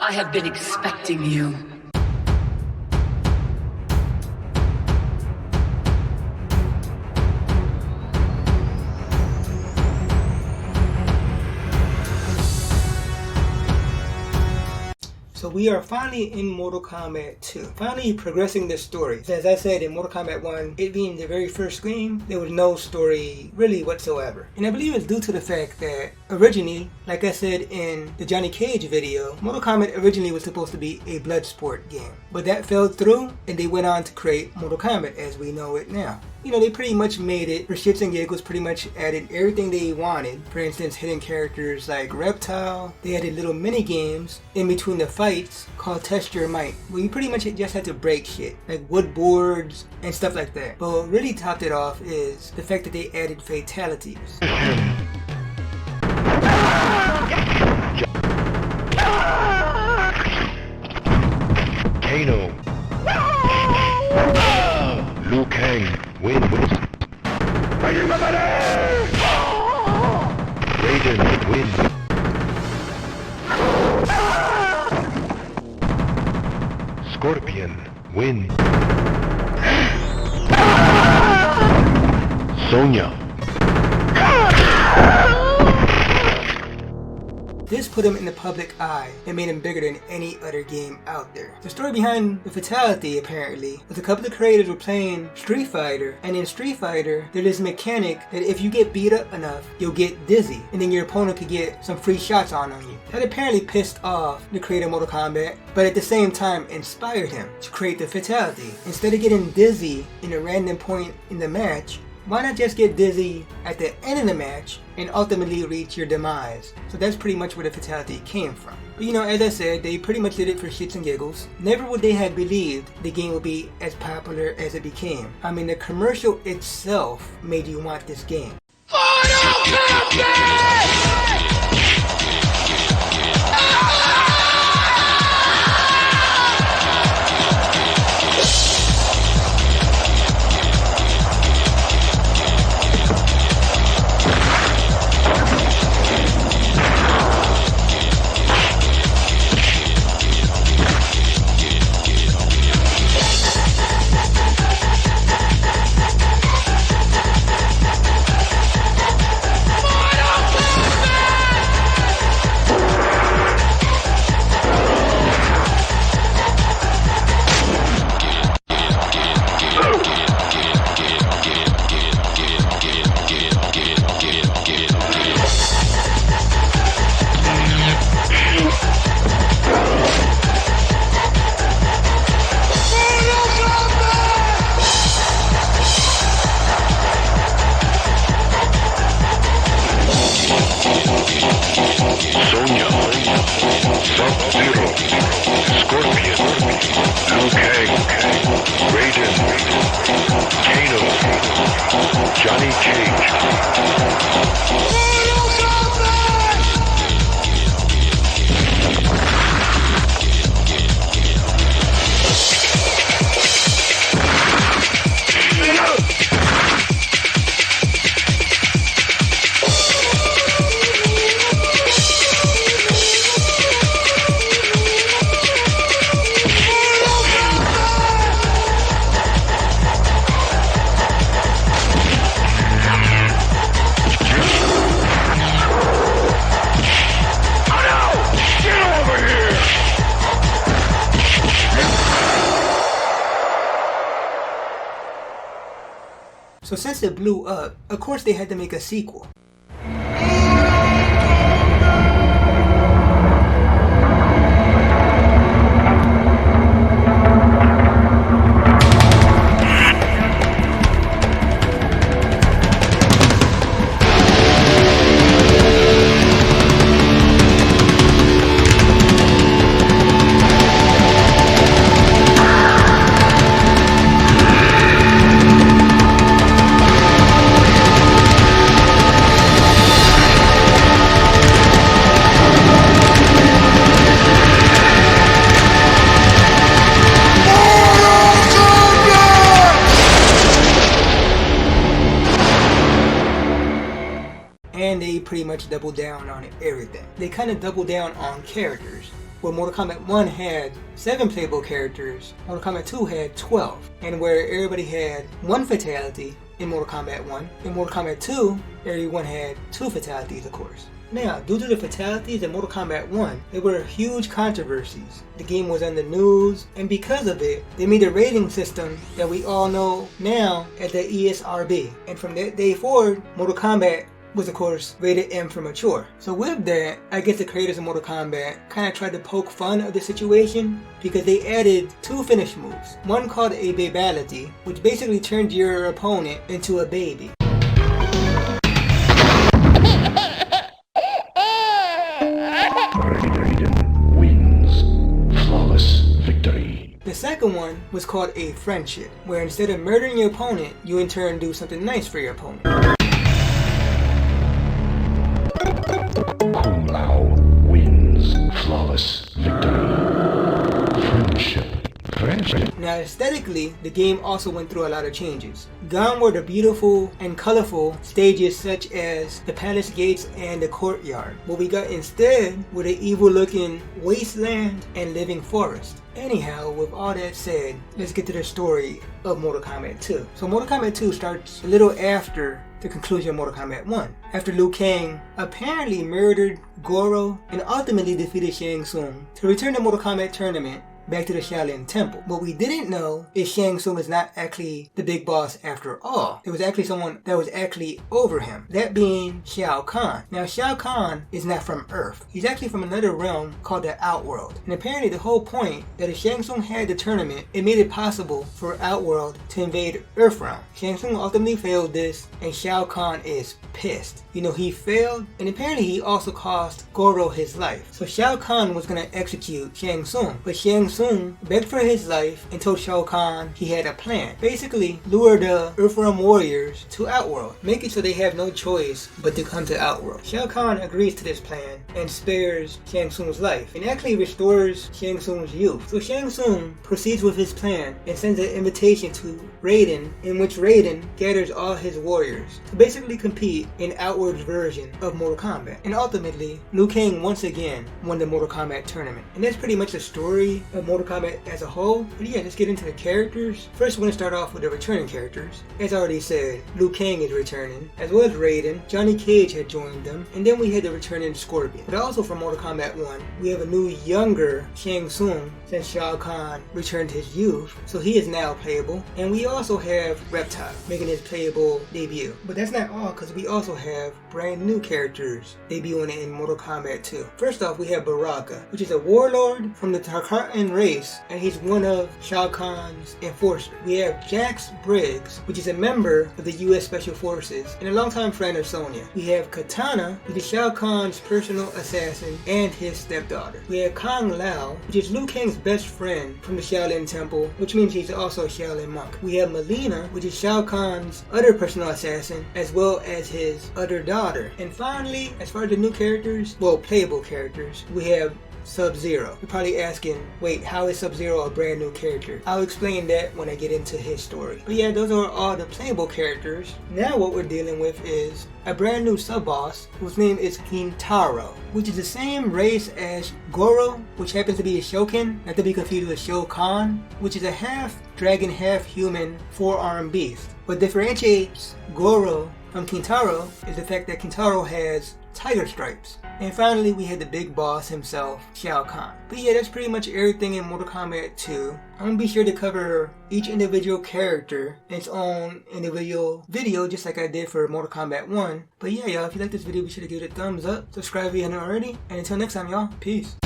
I have been expecting you. So we are finally in Mortal Kombat 2, finally progressing this story. As I said, in Mortal Kombat 1, it being the very first game, there was no story really whatsoever. And I believe it's due to the fact that originally, like I said in the Johnny Cage video, Mortal Kombat originally was supposed to be a blood sport game. But that fell through, and they went on to create Mortal Kombat as we know it now. You know, they pretty much made it for shits and giggles, pretty much added everything they wanted. For instance, hidden characters like Reptile. They added little mini games in between the fights called Test Your Might, where you pretty much just had to break shit, like wood boards and stuff like that. But what really topped it off is the fact that they added fatalities. Kano. Liu Kang wins. Raiden wins. Scorpion wins. Sonya. This put him in the public eye and made him bigger than any other game out there. The story behind the fatality, apparently, was a couple of creators were playing Street Fighter, and in Street Fighter, there's this mechanic that if you get beat up enough, you'll get dizzy, and then your opponent could get some free shots on you. That apparently pissed off the creator of Mortal Kombat, but at the same time inspired him to create the fatality. Instead of getting dizzy in a random point in the match, why not just get dizzy at the end of the match and ultimately reach your demise? So that's pretty much where the fatality came from. But you know, as I said, they pretty much did it for shits and giggles. Never would they have believed the game would be as popular as it became. I mean, the commercial itself made you want this game. Mortal Kombat! Sonya. Sub-Zero. Scorpion. Liu Kang. Raiden. Kano. Johnny Cage. So since it blew up, of course they had to make a sequel. And they pretty much doubled down on everything. They kind of doubled down on characters, where Mortal Kombat 1 had 7 playable characters, Mortal Kombat 2 had 12. And where everybody had 1 fatality in Mortal Kombat 1, in Mortal Kombat 2, everyone had 2 fatalities, of course. Now, due to the fatalities in Mortal Kombat 1, there were huge controversies. The game was on the news, and because of it, they made a rating system that we all know now as the ESRB. And from that day forward, Mortal Kombat was of course rated M for mature. So with that, I guess the creators of Mortal Kombat kind of tried to poke fun of the situation because they added 2 finish moves. One called a babality, which basically turned your opponent into a baby. Raiden wins. Flawless victory. The second one was called a friendship, where instead of murdering your opponent, you in turn do something nice for your opponent. Kung Lao wins. Flawless victory. Friendship. Now aesthetically, the game also went through a lot of changes. Gone were the beautiful and colorful stages such as the palace gates and the courtyard. What we got instead were the evil looking wasteland and living forest. Anyhow, with all that said, let's get to the story of Mortal Kombat 2. So Mortal Kombat 2 starts a little after the conclusion of Mortal Kombat 1, after Liu Kang apparently murdered Goro and ultimately defeated Shang Tsung to return the Mortal Kombat tournament back to the Shaolin Temple. What we didn't know is Shang Tsung is not actually the big boss after all. There was actually someone that was actually over him, that being Shao Kahn. Now Shao Kahn is not from Earth. He's actually from another realm called the Outworld. And apparently the whole point that if Shang Tsung had the tournament, it made it possible for Outworld to invade Earthrealm. Shang Tsung ultimately failed this, and Shao Kahn is pissed. You know, he failed, and apparently he also cost Goro his life. So Shao Kahn was gonna execute Shang Tsung, but Shang Tsung begged for his life and told Shao Kahn he had a plan. Basically, lure the Earthrealm warriors to Outworld, make it so they have no choice but to come to Outworld. Shao Kahn agrees to this plan and spares Shang Tsung's life, and actually restores Shang Tsung's youth. So Shang Tsung proceeds with his plan and sends an invitation to Raiden, in which Raiden gathers all his warriors to basically compete in Outworld's version of Mortal Kombat. And ultimately, Liu Kang once again won the Mortal Kombat tournament. And that's pretty much the story of Mortal Kombat as a whole. But yeah, let's get into the characters. First, we're going to start off with the returning characters. As I already said, Liu Kang is returning, as well as Raiden. Johnny Cage had joined them, and then we had the returning Scorpion. But also from Mortal Kombat 1, we have a new younger Shang Tsung since Shao Kahn returned his youth, so he is now playable. And we also have Reptile making his playable debut. But that's not all, because we also have brand new characters debuting in Mortal Kombat 2. First off, we have Baraka, which is a warlord from the Tarkatan race, and he's one of Shao Kahn's enforcers. We have Jax Briggs, which is a member of the US Special Forces and a longtime friend of Sonya. We have Katana, which is Shao Kahn's personal assassin and his stepdaughter. We have Kung Lao, which is Liu Kang's best friend from the Shaolin Temple, which means he's also a Shaolin monk. We have Mileena, which is Shao Kahn's other personal assassin, as well as his other daughter. And finally, as far as the new characters, well, playable characters, we have Sub-Zero. You're probably asking, wait, how is Sub-Zero a brand new character? I'll explain that when I get into his story. But yeah, those are all the playable characters. Now what we're dealing with is a brand new sub-boss whose name is Kintaro, which is the same race as Goro, which happens to be a Shokin, not to be confused with Shao Kahn, which is a half dragon, half human, 4-armed beast. What differentiates Goro from Kintaro is the fact that Kintaro has tiger stripes. And finally, we had the big boss himself, Shao Kahn. But yeah, that's pretty much everything in Mortal Kombat 2. I'm gonna be sure to cover each individual character in its own individual video, just like I did for Mortal Kombat 1. But yeah, y'all, if you like this video, be sure to give it a thumbs up, subscribe if you haven't already, and until next time, y'all, peace.